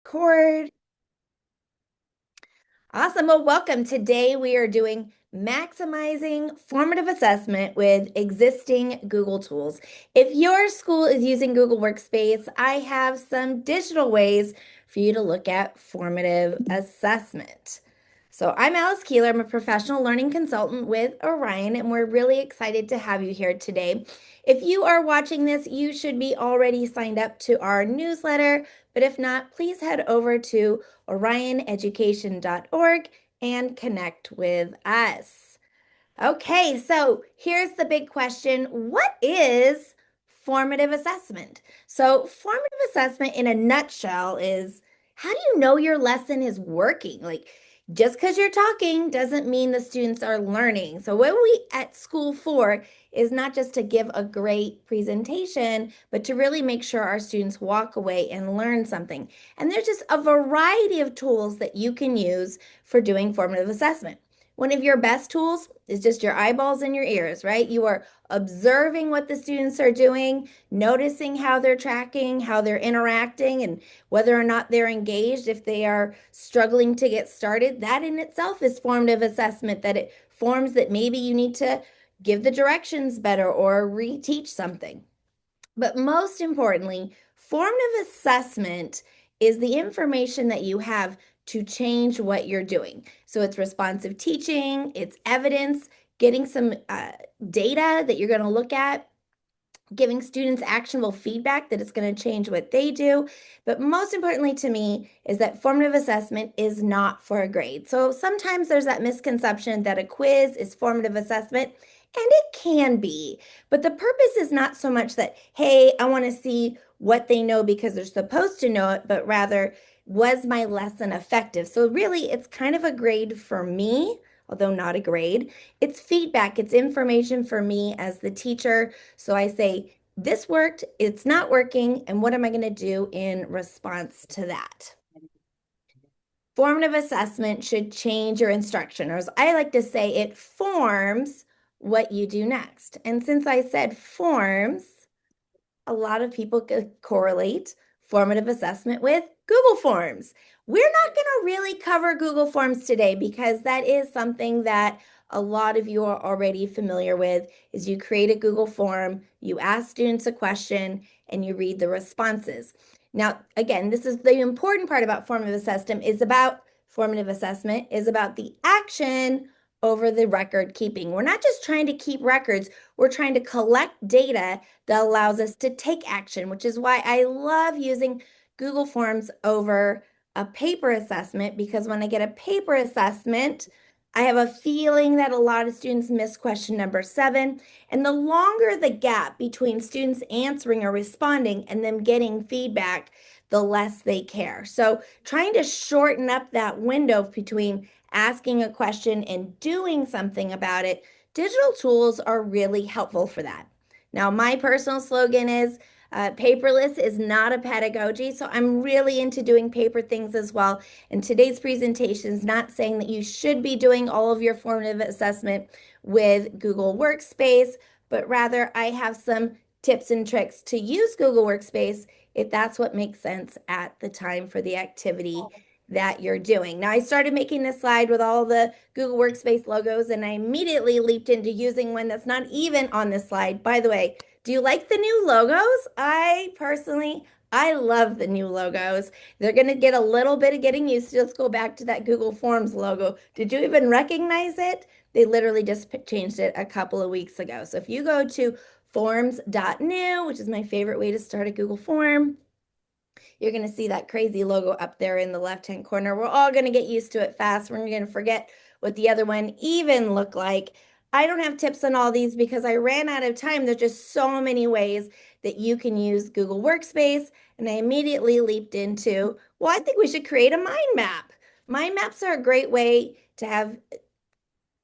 Cord. Awesome. Well, welcome. Today we are doing maximizing formative assessment with existing Google tools. If your school is using Google Workspace, I have some digital ways for you to look at formative assessment. So I'm Alice Keeler. I'm a professional learning consultant with Orion, and we're really excited to have you here today. If you are watching this, you should be already signed up to our newsletter, but if not, please head over to orioneducation.org and connect with us. Okay, so here's the big question. What is formative assessment? So, formative assessment in a nutshell is how do you know your lesson is working? Like, just because you're talking doesn't mean the students are learning. So, what we at school for is not just to give a great presentation, but to really make sure our students walk away and learn something. And there's just a variety of tools that you can use for doing formative assessment. One of your best tools is just your eyeballs and your ears, right? You are observing what the students are doing, noticing how they're tracking, how they're interacting, and whether or not they're engaged. If they are struggling to get started, that in itself is formative assessment, that it forms that maybe you need to give the directions better or reteach something. But most importantly, formative assessment is the information that you have to change what you're doing. So it's responsive teaching, it's evidence, getting some data that you're going to look at, giving students actionable feedback that it's going to change what they do. But most importantly to me is that formative assessment is not for a grade. So sometimes there's that misconception that a quiz is formative assessment, and it can be. But the purpose is not so much that, hey, I want to see what they know because they're supposed to know it, but rather, was my lesson effective? So really, it's kind of a grade for me, although not a grade. It's feedback, it's information for me as the teacher. So I say, this worked, it's not working, and what am I going to do in response to that? Formative assessment should change your instruction, or as I like to say, it forms what you do next. And since I said forms, a lot of people correlate formative assessment with Google Forms. We're not going to really cover Google Forms today because that is something that a lot of you are already familiar with. Is you create a Google form, you ask students a question, and you read the responses. Now, again, this is the important part about formative assessment is about the action over the record keeping. We're not just trying to keep records, we're trying to collect data that allows us to take action, which is why I love using Google Forms over a paper assessment, because when I get a paper assessment, I have a feeling that a lot of students miss question number 7. And the longer the gap between students answering or responding and them getting feedback, the less they care. So trying to shorten up that window between asking a question and doing something about it, digital tools are really helpful for that. Now, my personal slogan is paperless is not a pedagogy. So I'm really into doing paper things as well. And today's presentation is not saying that you should be doing all of your formative assessment with Google Workspace, but rather I have some tips and tricks to use Google Workspace if that's what makes sense at the time for the activity that you're doing. Now, I started making this slide with all the Google Workspace logos, and I immediately leaped into using one that's not even on this slide. By the way, do you like the new logos? I love the new logos. They're going to get a little bit of getting used to. Let's go back to that Google Forms logo. Did you even recognize it? They literally just changed it a couple of weeks ago. So if you go to forms.new, which is my favorite way to start a Google form, you're going to see that crazy logo up there in the left-hand corner. We're all going to get used to it fast. We're going to forget what the other one even looked like. I don't have tips on all these because I ran out of time. There's just so many ways that you can use Google Workspace. And I immediately leaped into, well, I think we should create a mind map. Mind maps are a great way to have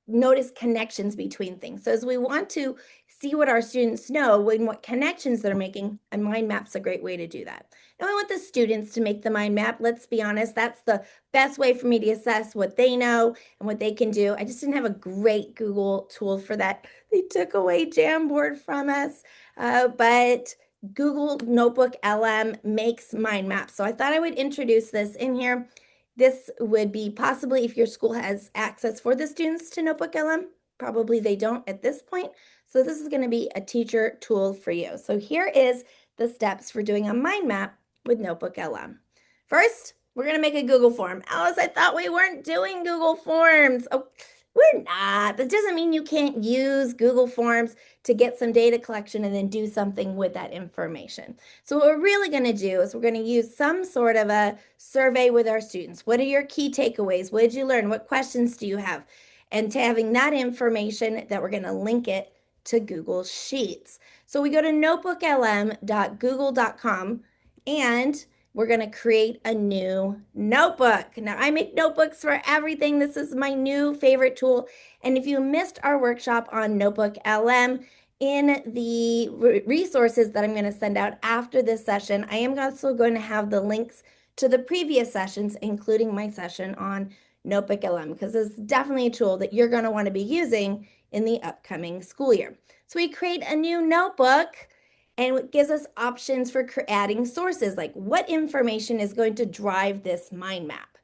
notice connections between things. So as we want to see what our students know and what connections they're making, a mind map's a great way to do that. And we want the students to make the mind map. Let's be honest, that's the best way for me to assess what they know and what they can do. I just didn't have a great Google tool for that. They took away Jamboard from us, but Google Notebook LM makes mind maps. So I thought I would introduce this in here. This would be possibly if your school has access for the students to Notebook LM. Probably they don't at this point. So this is going to be a teacher tool for you. So here is the steps for doing a mind map with Notebook LM. First, we're going to make a Google form. Alice, I thought we weren't doing Google Forms. Oh, we're not. That doesn't mean you can't use Google Forms to get some data collection and then do something with that information. So what we're really going to do is we're going to use some sort of a survey with our students. What are your key takeaways? What did you learn? What questions do you have? And to having that information that we're going to link it to Google Sheets. So we go to notebooklm.google.com and we're going to create a new notebook. Now, I make notebooks for everything. This is my new favorite tool. And if you missed our workshop on Notebook LM, in the resources that I'm going to send out after this session, I am also going to have the links to the previous sessions, including my session on Notebook LM, because it's definitely a tool that you're going to want to be using in the upcoming school year. So we create a new notebook and it gives us options for adding sources, like what information is going to drive this mind map.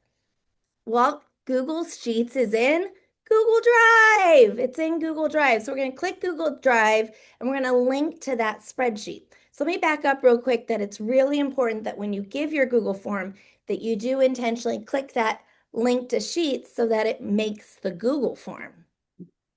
Well, Google Sheets is in Google Drive. It's in Google Drive. So we're going to click Google Drive and we're going to link to that spreadsheet. So let me back up real quick that it's really important that when you give your Google form that you do intentionally click that link to Sheets so that it makes the Google form.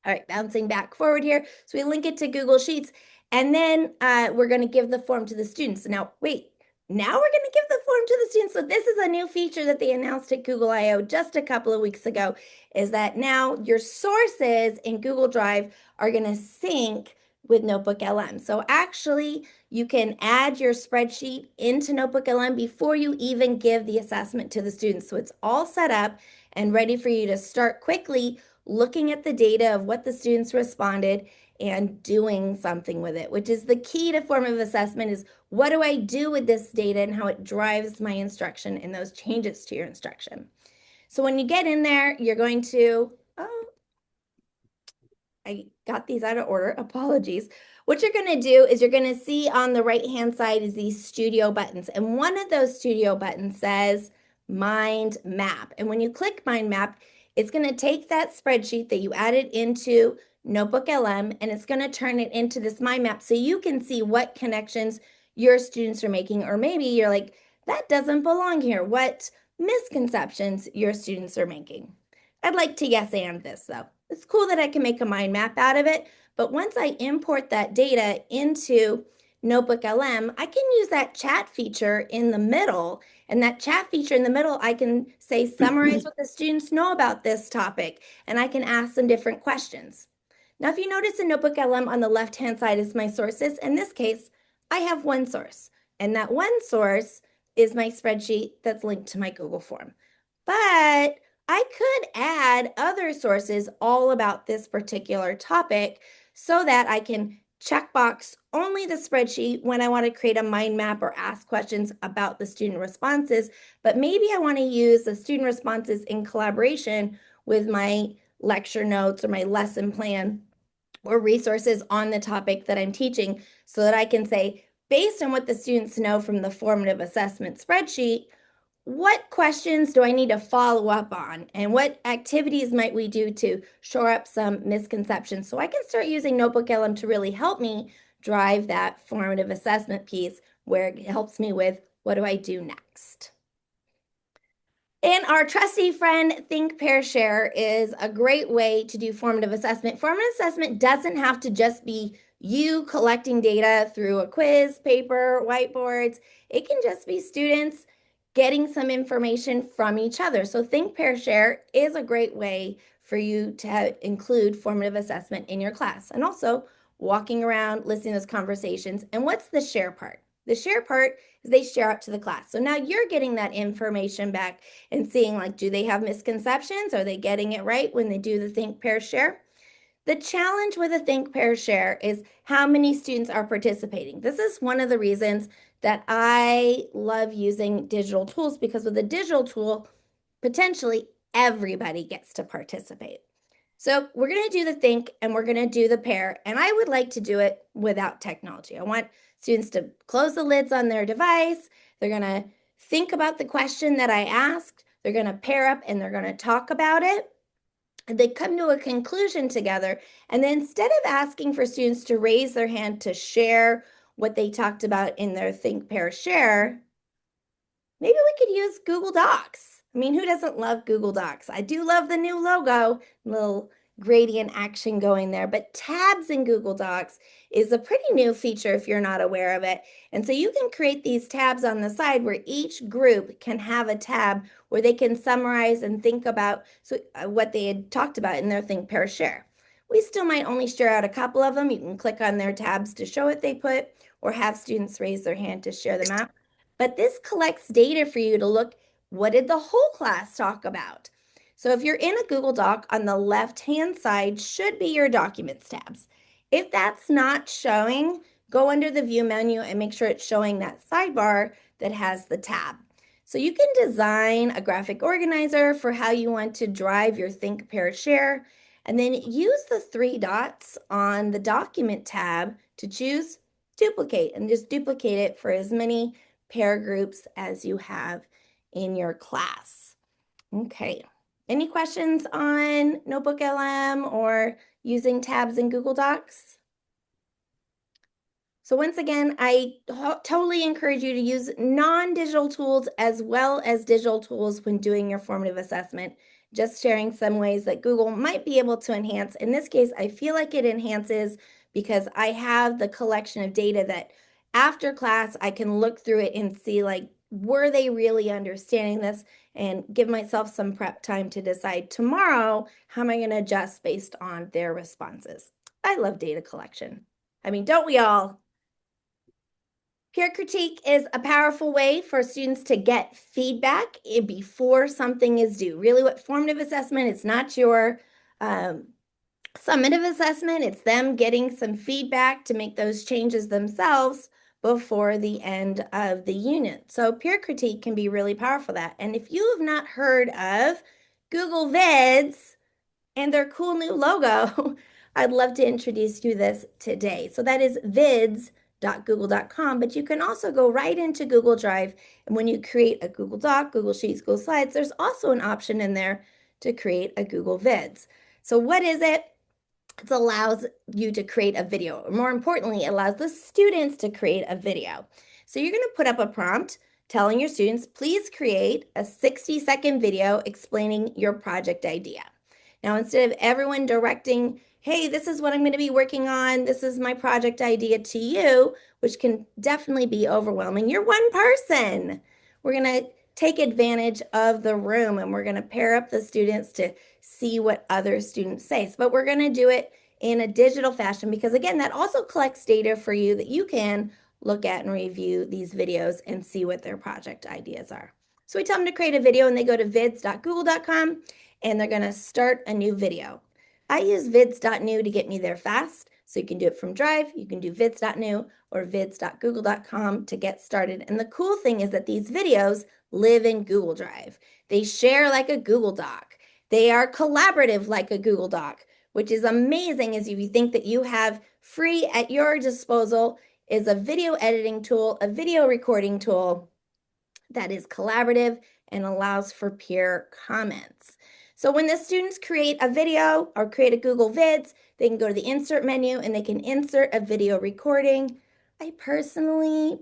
All right, bouncing back forward here. So we link it to Google Sheets, and then we're going to give the form to the students. Now, wait, now we're going to give the form to the students. So this is a new feature that they announced at Google I/O just a couple of weeks ago, is that now your sources in Google Drive are going to sync with Notebook LM. So actually, you can add your spreadsheet into Notebook LM before you even give the assessment to the students. So it's all set up and ready for you to start quickly looking at the data of what the students responded and doing something with it, which is the key to formative assessment is what do I do with this data and how it drives my instruction and those changes to your instruction. So when you get in there, you're going to, oh, I got these out of order, apologies. What you're going to do is you're going to see on the right-hand side is these studio buttons. And one of those studio buttons says Mind Map. And when you click Mind Map, it's going to take that spreadsheet that you added into Notebook LM and it's going to turn it into this mind map so you can see what connections your students are making. Or maybe you're like, that doesn't belong here. What misconceptions your students are making. I'd like to yes and this though. It's cool that I can make a mind map out of it, but once I import that data into Notebook LM, I can use that chat feature in the middle. And that chat feature in the middle, I can say, summarize what the students know about this topic, and I can ask them different questions. Now, if you notice in Notebook LM on the left-hand side is my sources. In this case, I have one source, and that one source is my spreadsheet that's linked to my Google form. But I could add other sources all about this particular topic so that I can checkbox only the spreadsheet when I want to create a mind map or ask questions about the student responses, but maybe I want to use the student responses in collaboration with my lecture notes or my lesson plan or resources on the topic that I'm teaching so that I can say, based on what the students know from the formative assessment spreadsheet, what questions do I need to follow up on? And what activities might we do to shore up some misconceptions so I can start using Notebook LM to really help me drive that formative assessment piece where it helps me with what do I do next? And our trusty friend, Think, Pair, Share is a great way to do formative assessment. Formative assessment doesn't have to just be you collecting data through a quiz, paper, whiteboards. It can just be students getting some information from each other. So Think, Pair, Share is a great way for you to include formative assessment in your class. And also walking around, listening to those conversations. And what's the share part? The share part is they share out to the class. So now you're getting that information back and seeing like, do they have misconceptions? Are they getting it right when they do the Think, Pair, Share? The challenge with a Think, Pair, Share is how many students are participating. This is one of the reasons that I love using digital tools because with a digital tool, potentially everybody gets to participate. So we're going to do the think and we're going to do the pair, and I would like to do it without technology. I want students to close the lids on their device. They're going to think about the question that I asked. They're going to pair up and they're going to talk about it. And they come to a conclusion together. And then instead of asking for students to raise their hand to share what they talked about in their think, pair, share, maybe we could use Google Docs. I mean, who doesn't love Google Docs? I do love the new logo, little gradient action going there, but tabs in Google Docs is a pretty new feature if you're not aware of it. And so you can create these tabs on the side where each group can have a tab where they can summarize and think about what they had talked about in their think, pair, share. We still might only share out a couple of them. You can click on their tabs to show what they put or have students raise their hand to share them out. But this collects data for you to look, what did the whole class talk about? So if you're in a Google Doc, on the left-hand side should be your Documents tabs. If that's not showing, go under the View menu and make sure it's showing that sidebar that has the tab. So you can design a graphic organizer for how you want to drive your Think, Pair, Share, and then use the three dots on the Document tab to choose Duplicate, and just duplicate it for as many pair groups as you have in your class. Okay. Any questions on Notebook LM or using tabs in Google Docs? So once again, I totally encourage you to use non-digital tools as well as digital tools when doing your formative assessment. Just sharing some ways that Google might be able to enhance. In this case, I feel like it enhances because I have the collection of data that after class, I can look through it and see, like, were they really understanding this, and give myself some prep time to decide tomorrow how am I going to adjust based on their responses. I love data collection. I mean, don't we all? Peer critique is a powerful way for students to get feedback before something is due. Really, what formative assessment, it's not your summative assessment. It's them getting some feedback to make those changes themselves before the end of the unit. So peer critique can be really powerful for that. And if you have not heard of Google Vids and their cool new logo, I'd love to introduce you this today. So that is vids.google.com, but you can also go right into Google Drive. And when you create a Google Doc, Google Sheets, Google Slides, there's also an option in there to create a Google Vids. So what is it? It allows you to create a video. Or more importantly, it allows the students to create a video. So you're going to put up a prompt telling your students, please create a 60-second video explaining your project idea. Now, instead of everyone directing, hey, this is what I'm going to be working on, this is my project idea to you, which can definitely be overwhelming. You're one person. We're going to take advantage of the room and we're going to pair up the students to see what other students say. But we're going to do it in a digital fashion because, again, that also collects data for you that you can look at and review these videos and see what their project ideas are. So we tell them to create a video and they go to vids.google.com and they're going to start a new video. I use vids.new to get me there fast. So you can do it from Drive, you can do vids.new or vids.google.com to get started. And the cool thing is that these videos live in Google Drive. They share like a Google Doc. They are collaborative like a Google Doc, which is amazing as you think that you have free at your disposal is a video editing tool, a video recording tool that is collaborative and allows for peer comments. So when the students create a video or create a Google Vids, they can go to the insert menu and they can insert a video recording. I personally,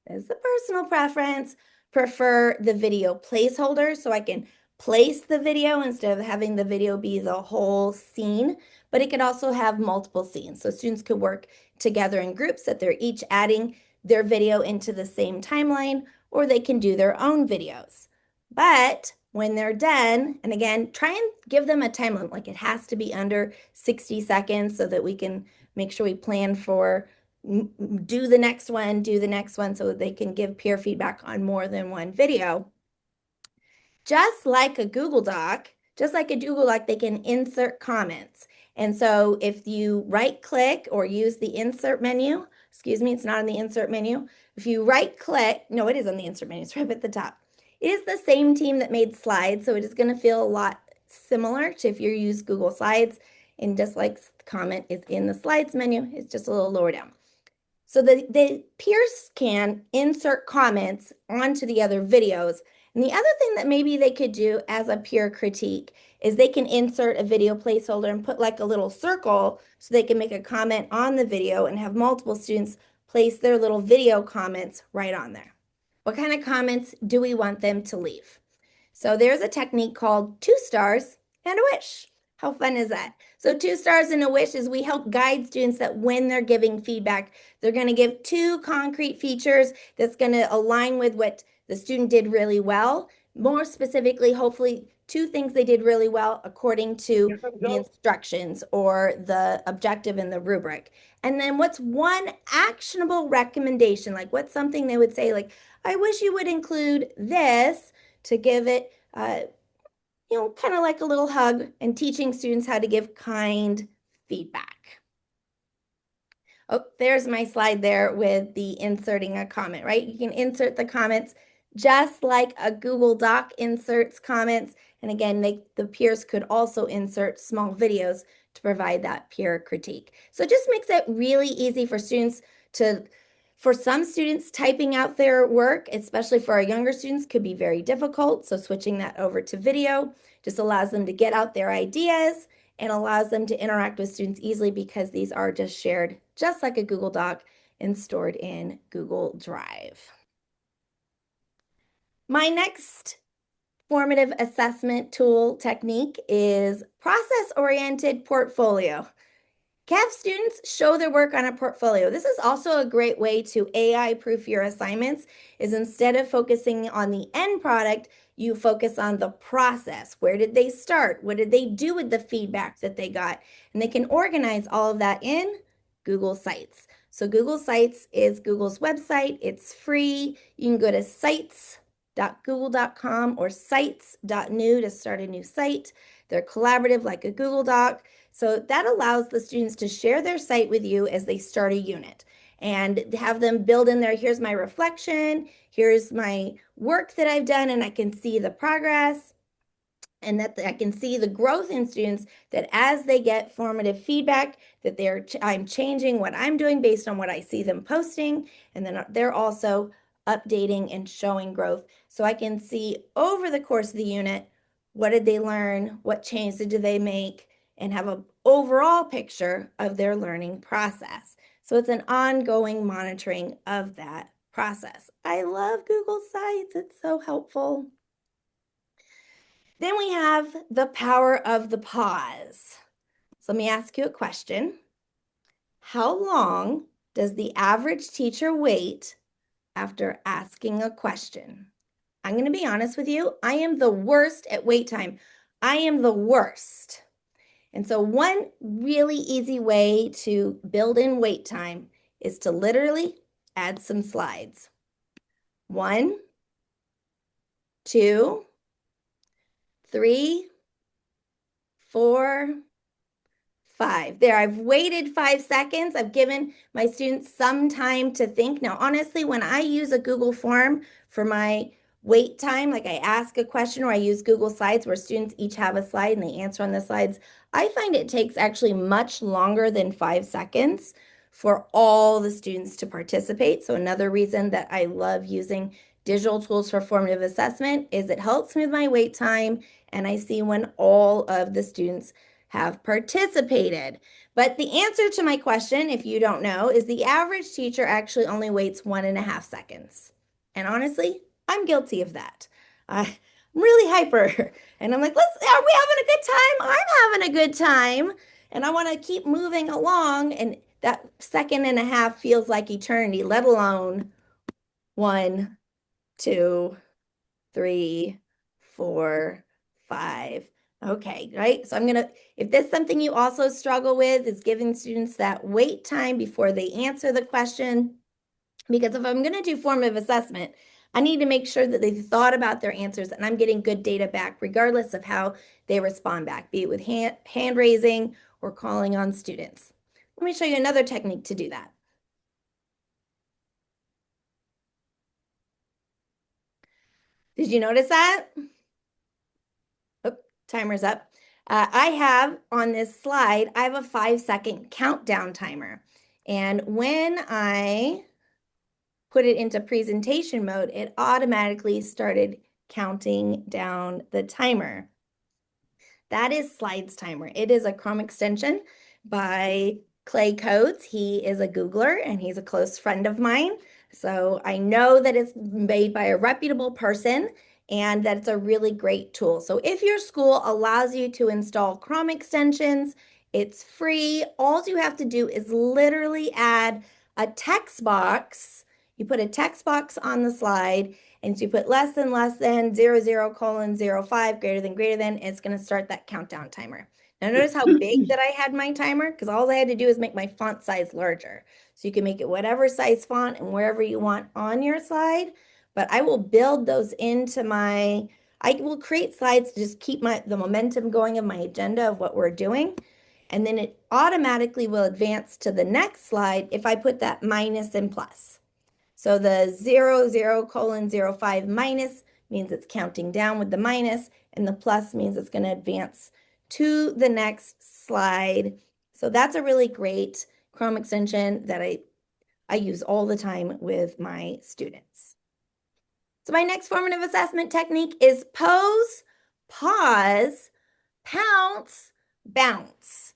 as a personal preference, prefer the video placeholder so I can place the video instead of having the video be the whole scene, but it could also have multiple scenes. So students could work together in groups that they're each adding their video into the same timeline, or they can do their own videos. But when they're done, and again, try and give them a time limit, like it has to be under 60 seconds so that we can make sure we plan for do the next one so that they can give peer feedback on more than one video. Just like a Google Doc, they can insert comments. And so if you right click or use the insert menu, excuse me, it's not in the insert menu. If you right click, no, it is on the insert menu, it's right at the top. It is the same team that made slides, so it is going to feel a lot similar to if you use Google Slides, and just like comment is in the slides menu, it's just a little lower down. So the peers can insert comments onto the other videos. And the other thing that maybe they could do as a peer critique is they can insert a video placeholder and put like a little circle so they can make a comment on the video and have multiple students place their little video comments right on there. What kind of comments do we want them to leave? So there's a technique called 2 stars and a wish. How fun is that? So 2 stars and a wish is we help guide students that when they're giving feedback, they're going to give 2 concrete features that's going to align with what the student did really well. More specifically, hopefully 2 things they did really well according to the instructions or the objective in the rubric. And then what's one actionable recommendation? Like what's something they would say like, I wish you would include this to give it, kind of like a little hug and teaching students how to give kind feedback. Oh, there's my slide there with the inserting a comment, right? You can insert the comments just like a Google Doc inserts comments. And again, the peers could also insert small videos to provide that peer critique. So it just makes it really easy for students for some students, typing out their work, especially for our younger students, could be very difficult. So switching that over to video just allows them to get out their ideas and allows them to interact with students easily because these are just shared just like a Google Doc and stored in Google Drive. My next formative assessment tool technique is process-oriented portfolio. Have students show their work on a portfolio. This is also a great way to AI-proof your assignments, is instead of focusing on the end product, you focus on the process. Where did they start? What did they do with the feedback that they got? And they can organize all of that in Google Sites. So Google Sites is Google's website. It's free. You can go to sites.google.com or sites.new to start a new site. They're collaborative like a Google Doc. So that allows the students to share their site with you as they start a unit and have them build in there, here's my reflection, here's my work that I've done, and I can see the progress and that I can see the growth in students that as they get formative feedback that I'm changing what I'm doing based on what I see them posting, and then they're also updating and showing growth. So I can see over the course of the unit, what did they learn, what changes did they make, and have an overall picture of their learning process. So it's an ongoing monitoring of that process. I love Google Sites. It's so helpful. Then we have the power of the pause. So let me ask you a question. How long does the average teacher wait after asking a question? I'm going to be honest with you. I am the worst at wait time. I am the worst. And so one really easy way to build in wait time is to literally add some slides. 1, 2, 3, 4, 5. There, I've waited 5 seconds. I've given my students some time to think. Now, honestly, when I use a Google form for my wait time, like I ask a question or I use Google Slides where students each have a slide and they answer on the slides, I find it takes actually much longer than 5 seconds for all the students to participate. So another reason that I love using digital tools for formative assessment is it helps me with my wait time and I see when all of the students have participated. But the answer to my question, if you don't know, is the average teacher actually only waits 1.5 seconds. And honestly, I'm guilty of that. I'm really hyper. And I'm like, are we having a good time? I'm having a good time. And I want to keep moving along. And that 1.5 seconds feels like eternity, let alone 1, 2, 3, 4, 5. Okay, right? So if this is something you also struggle with, is giving students that wait time before they answer the question, because if I'm going to do formative assessment, I need to make sure that they've thought about their answers and I'm getting good data back regardless of how they respond back, be it with hand raising or calling on students. Let me show you another technique to do that. Did you notice that? Oh, timer's up. I have on this slide, I have a 5-second countdown timer. And when I put it into presentation mode, it automatically started counting down the timer. That is Slides Timer. It is a Chrome extension by Clay Codes. He is a Googler and he's a close friend of mine. So I know that it's made by a reputable person and that it's a really great tool. So if your school allows you to install Chrome extensions, it's free. All you have to do is literally add a text box. You put a text box on the slide and so you put less than 00:05 greater than, it's going to start that countdown timer. Now notice how big that I had my timer because all I had to do is make my font size larger. So you can make it whatever size font and wherever you want on your slide, but I will build those into I will create slides to just keep the momentum going of my agenda of what we're doing. And then it automatically will advance to the next slide if I put that minus and plus. So the 00:05 minus means it's counting down with the minus, and the plus means it's going to advance to the next slide. So that's a really great Chrome extension that I use all the time with my students. So my next formative assessment technique is pose, pause, pounce, bounce.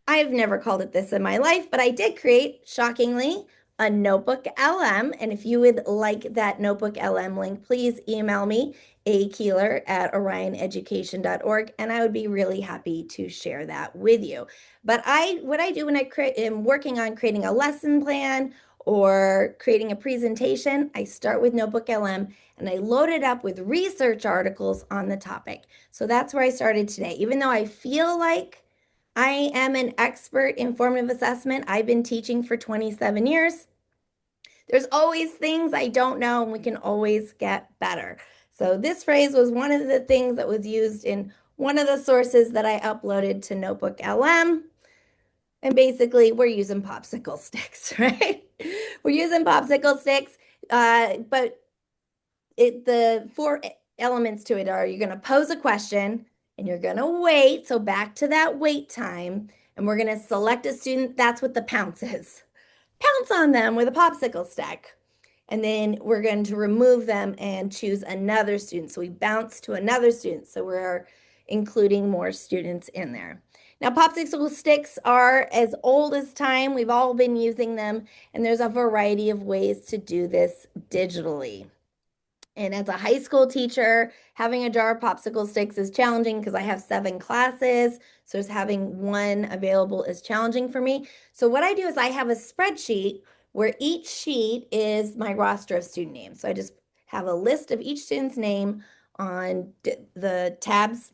I've never called it this in my life, but I did create, shockingly, a Notebook LM. And if you would like that Notebook LM link, please email me, Keeler@orioneducation.org, and I would be really happy to share that with you. But what I do when I am working on creating a lesson plan or creating a presentation, I start with Notebook LM and I load it up with research articles on the topic. So that's where I started today. Even though I feel like I am an expert in formative assessment. I've been teaching for 27 years. There's always things I don't know, and we can always get better. So this phrase was one of the things that was used in one of the sources that I uploaded to Notebook LM. And basically, we're using popsicle sticks, right? We're using popsicle sticks, but the four elements to it are you're going to pose a question and you're going to wait. So back to that wait time, and we're going to select a student. That's what the pounce is. Pounce on them with a popsicle stick. And then we're going to remove them and choose another student. So we bounce to another student. So we're including more students in there. Now, popsicle sticks are as old as time. We've all been using them, and there's a variety of ways to do this digitally. And as a high school teacher, having a jar of popsicle sticks is challenging because I have 7 classes. So just having one available is challenging for me. So what I do is I have a spreadsheet where each sheet is my roster of student names. So I just have a list of each student's name on the tabs,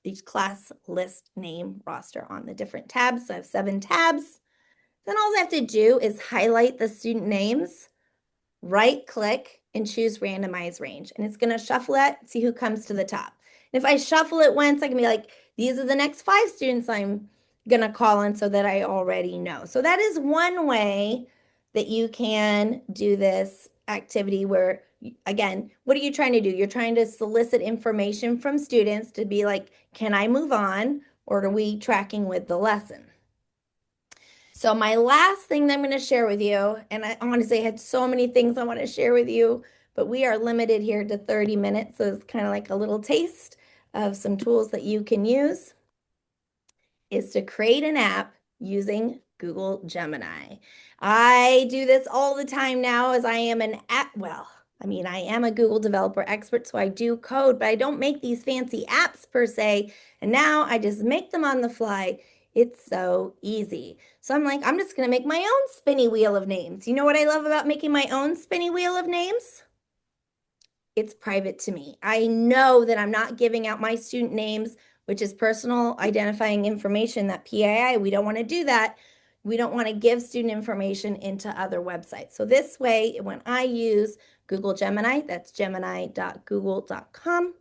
each class list name roster on the different tabs. So I have 7 tabs. Then all I have to do is highlight the student names, right click and choose randomize range. And it's going to shuffle it, see who comes to the top. And if I shuffle it once, I can be like, these are the next 5 students I'm going to call in so that I already know. So that is one way that you can do this activity where, again, what are you trying to do? You're trying to solicit information from students to be like, can I move on? Or are we tracking with the lesson? So my last thing that I'm going to share with you, and I honestly had so many things I want to share with you, but we are limited here to 30 minutes. So it's kind of like a little taste of some tools that you can use, is to create an app using Google Gemini. I do this all the time now as I am an app, well, I am a Google developer expert, so I do code, but I don't make these fancy apps per se. And now I just make them on the fly. It's so easy. So I'm like, I'm just going to make my own spinny wheel of names. You know what I love about making my own spinny wheel of names? It's private to me. I know that I'm not giving out my student names, which is personal identifying information, that PII. We don't want to do that. We don't want to give student information into other websites. So this way, when I use Google Gemini, that's gemini.google.com.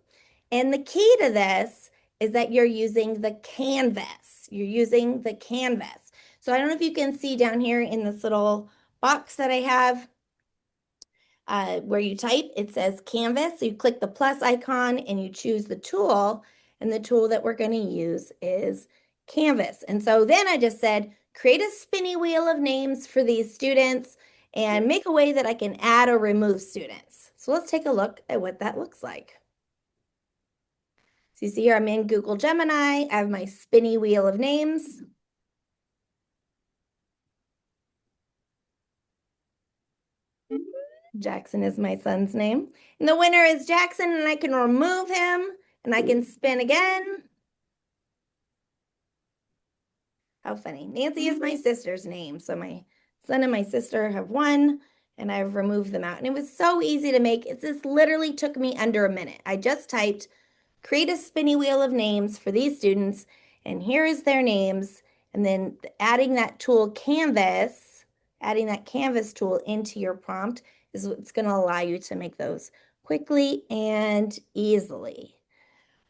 And the key to this is that you're using the canvas. You're using the canvas. So I don't know if you can see down here in this little box that I have, where you type, it says Canvas. So you click the plus icon and you choose the tool. And the tool that we're going to use is Canvas. And so then I just said, create a spinny wheel of names for these students, and make a way that I can add or remove students. So let's take a look at what that looks like. So you see here, I'm in Google Gemini. I have my spinny wheel of names. Jackson is my son's name. And the winner is Jackson, and I can remove him, and I can spin again. How funny. Nancy is my sister's name. So my son and my sister have won, and I've removed them out. And it was so easy to make. This literally took me under a minute. I just typed, create a spinny wheel of names for these students, and here is their names. And then adding that tool Canvas, adding that Canvas tool into your prompt is what's going to allow you to make those quickly and easily.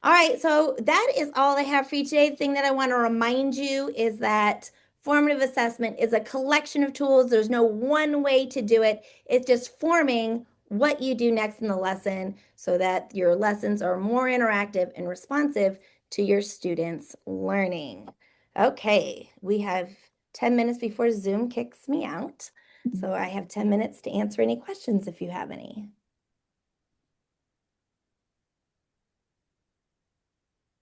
All right, so that is all I have for you today. The thing that I want to remind you is that formative assessment is a collection of tools. There's no one way to do it. It's just forming what you do next in the lesson so that your lessons are more interactive and responsive to your students' learning. Okay, we have 10 minutes before Zoom kicks me out. So I have 10 minutes to answer any questions if you have any.